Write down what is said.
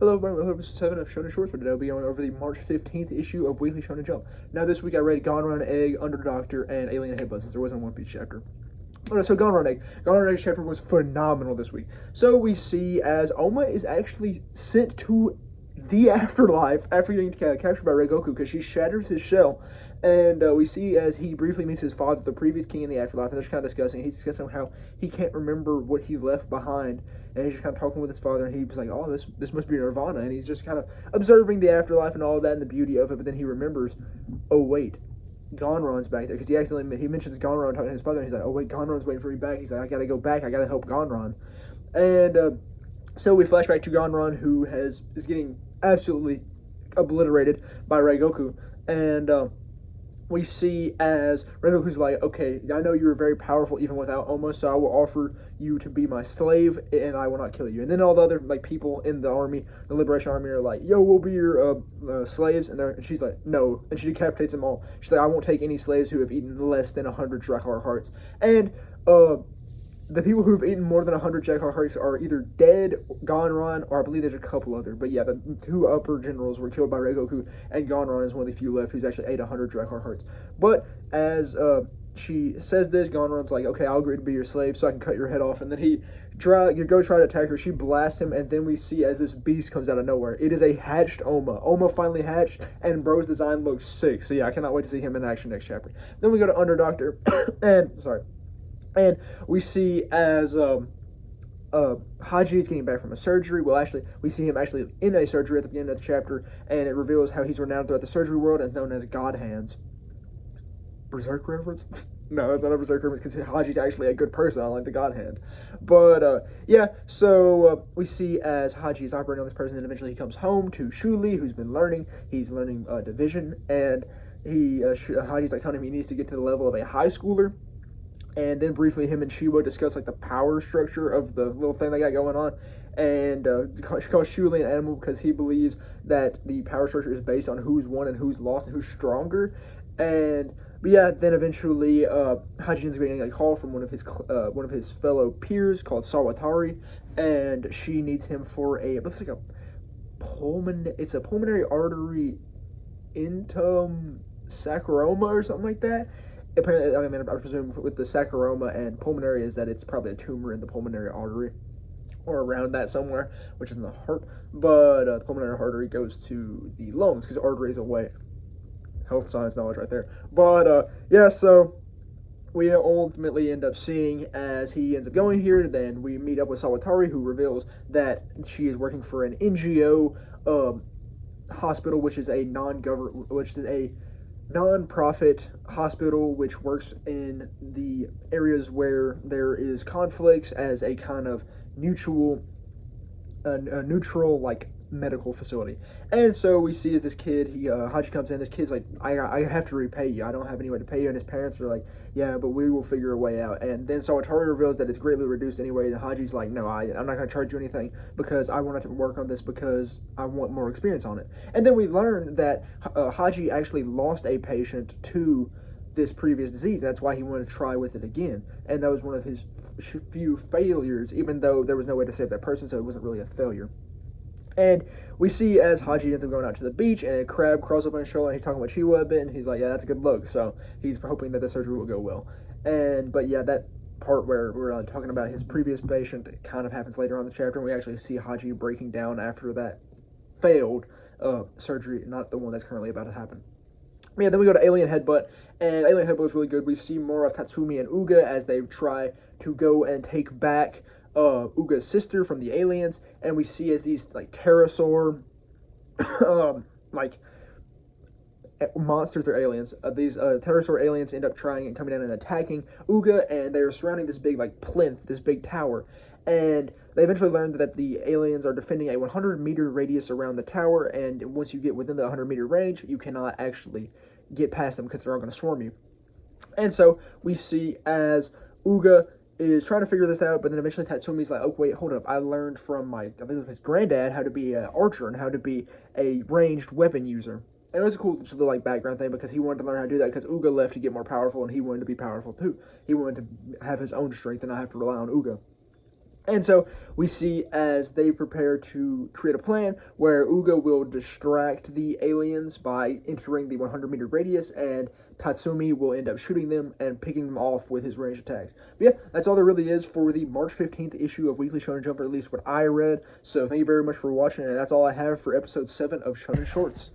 Hello everyone, welcome to episode 7 of Shonen Shorts. For today, I'll be going over the March 15th issue of Weekly Shonen Jump. Now this week I read Gone Run Egg, Under the Doctor, and Alien Headbutts. There wasn't One Piece chapter. Alright, so Gone Run Egg. Gone Run Egg chapter was phenomenal this week. So we see as Oma is actually sent to the afterlife after getting captured by Goku because she shatters his shell. And we see as he briefly meets his father, the previous king in the afterlife, and they're just kind of discussing. He's discussing how he can't remember what he left behind, and he's just kind of talking with his father, and he's like, "Oh, this must be Nirvana," and he's just kind of observing the afterlife and all of that and the beauty of it. But then he remembers, oh wait, Gonron's back there because he mentions Gonron talking to his father, and he's like, "Oh wait, Gonron's waiting for me back." He's like, "I gotta go back. I gotta help Gonron," and so we flash back to Gonron, who is getting absolutely obliterated by Goku, and we see as Goku's like, "Okay, I know you were very powerful even without Oma, so I will offer you to be my slave, and I will not kill you." And then all the other people in the army, the Liberation Army, are like, "Yo, we'll be your slaves," and she's like, "No," and she decapitates them all. She's like, "I won't take any slaves who have eaten less than 100 Drakkar hearts," and the people who've eaten more than 100 Drakkar hearts are either dead, Gonron, or I believe there's a couple other. But yeah, the two upper generals were killed by Goku, and Gonron is one of the few left who's actually ate 100 Drakkar hearts. But as she says this, Gonron's like, "Okay, I'll agree to be your slave so I can cut your head off." And then you go try to attack her. She blasts him, and then we see as this beast comes out of nowhere. It is a hatched Oma. Oma finally hatched, and bro's design looks sick. So yeah, I cannot wait to see him in action next chapter. Then we go to Under Doctor, and we see as Haji is getting back from a surgery. Well, actually, we see him actually in a surgery at the beginning of the chapter, and it reveals how he's renowned throughout the surgery world and known as God Hands. Berserk reference? No, that's not a Berserk reference because Haji's actually a good person, unlike the God Hand. But, yeah, so we see as Haji is operating on this person, and eventually he comes home to Shuli, who's been learning. He's learning division, and Haji's like telling him he needs to get to the level of a high schooler. And then briefly, him and Shiwa discuss the power structure of the little thing they got going on, and she calls Shuli an animal because he believes that the power structure is based on who's won and who's lost and who's stronger. But yeah, then eventually, Haji ends up getting a call from one of his fellow peers called Sawatari, and she needs him for it's a pulmonary artery intum sacroma or something like that. Apparently, I presume with the sacroma and pulmonary is that it's probably a tumor in the pulmonary artery or around that somewhere, which is in the heart. But the pulmonary artery goes to the lungs because artery is away. Health science knowledge right there. But yeah, so we ultimately end up seeing as he ends up going here. Then we meet up with Sawatari, who reveals that she is working for an NGO hospital, which is a non-profit hospital which works in the areas where there is conflicts as a kind of neutral medical facility. And so we see as this kid, Haji comes in, this kid's like, I have to repay you, I don't have any way to pay you, and his parents are like, "Yeah, but we will figure a way out." And then Sawatari reveals that it's greatly reduced anyway, and Haji's like, "No, I'm not going to charge you anything because I want to work on this because I want more experience on it." And then we learn that Haji actually lost a patient to this previous disease. That's why he wanted to try with it again, and that was one of his few failures, even though there was no way to save that person, so it wasn't really a failure. And we see as Haji ends up going out to the beach, and a crab crawls up on his shoulder, and he's talking about Chiwa a bit, and he's like, "Yeah, that's a good look." So he's hoping that the surgery will go well. But yeah, that part where we're talking about his previous patient kind of happens later on in the chapter, and we actually see Haji breaking down after that failed surgery, not the one that's currently about to happen. Yeah, then we go to Alien Headbutt, and Alien Headbutt is really good. We see more of Tatsumi and Uga as they try to go and take back Uga's sister from the aliens, and we see as these pterosaur monsters or aliens, these pterosaur aliens end up trying and coming in and attacking Uga, and they're surrounding this big plinth, this big tower, and they eventually learn that the aliens are defending a 100-meter radius around the tower, and once you get within the 100-meter range, you cannot actually get past them because they're all going to swarm you. And so we see as Uga is trying to figure this out, but then eventually Tatsumi's like, "Oh, wait, hold up. I learned from I think it was his granddad how to be an archer and how to be a ranged weapon user." And it was a cool little background thing because he wanted to learn how to do that because Uga left to get more powerful, and he wanted to be powerful too. He wanted to have his own strength and not have to rely on Uga. And so we see as they prepare to create a plan where Uga will distract the aliens by entering the 100-meter radius, and Tatsumi will end up shooting them and picking them off with his ranged attacks. But yeah, that's all there really is for the March 15th issue of Weekly Shonen Jump, or at least what I read. So thank you very much for watching, and that's all I have for episode 7 of Shonen Shorts.